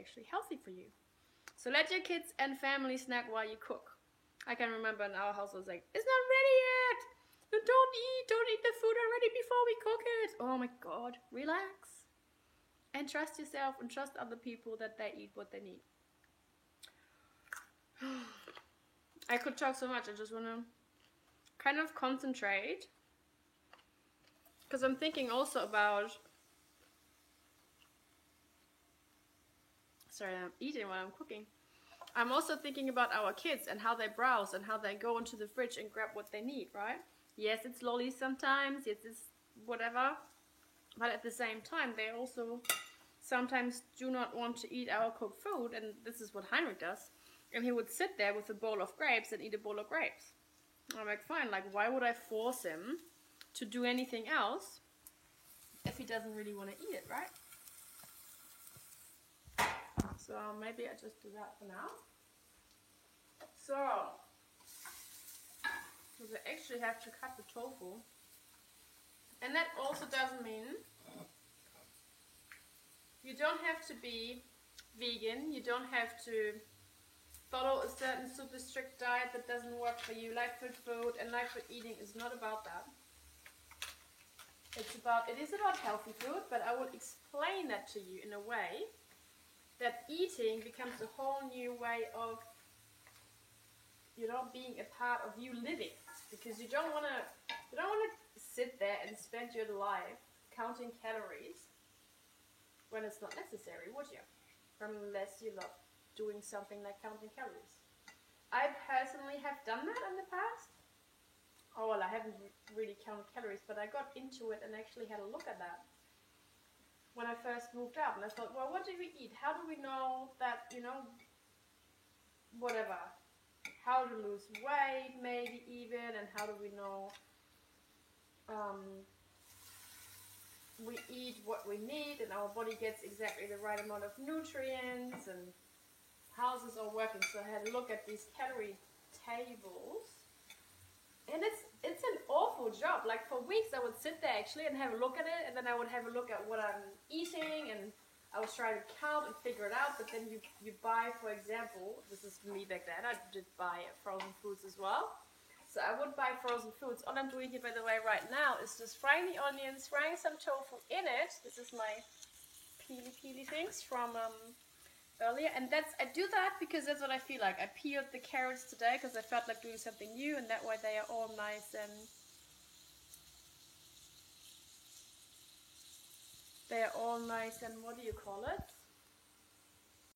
actually healthy for you. So let your kids and family snack while you cook. I can remember in our house, I was like, it's not ready yet. You don't eat the food already before we cook it. Oh my God, relax. And trust yourself and trust other people that they eat what they need. I could talk so much, I just want to kind of concentrate. Because I'm thinking also about... Sorry, I'm eating while I'm cooking. I'm also thinking about our kids and how they browse and how they go into the fridge and grab what they need, right? Yes, it's lollies sometimes, yes, it's whatever. But at the same time, they also sometimes do not want to eat our cooked food, and this is what Heinrich does. And he would sit there with a bowl of grapes and eat a bowl of grapes. I'm like, fine, like why would I force him to do anything else if he doesn't really want to eat it, right? So maybe I just do that for now. So, because I actually have to cut the tofu. And that also doesn't mean you don't have to be vegan, you don't have to follow a certain super strict diet that doesn't work for you. Life with food and life with eating is not about that. It is about healthy food, but I will explain that to you in a way that eating becomes a whole new way of, being a part of you living. Because you don't want to sit there and spend your life counting calories when it's not necessary, would you? Unless you love doing something like counting calories. I personally have done that in the past. Oh, well, I haven't really counted calories, but I got into it and actually had a look at that when I first moved out. And I thought, well, what do we eat? How do we know that, whatever, how to lose weight, maybe even, and how do we know we eat what we need and our body gets exactly the right amount of nutrients, and how's this all working? So I had a look at these calorie tables. And it's an awful job. Like for weeks I would sit there actually and have a look at it, and then I would have a look at what I'm eating, and I was trying to count and figure it out. But then you buy, for example, this is me back then, I did buy frozen foods as well. So I would buy frozen foods. All I'm doing here, by the way, right now is just frying the onions, frying some tofu in it. This is my peely things from earlier, and I do that because that's what I feel like. I peeled the carrots today because I felt like doing something new, and that way they are all nice and what do you call it?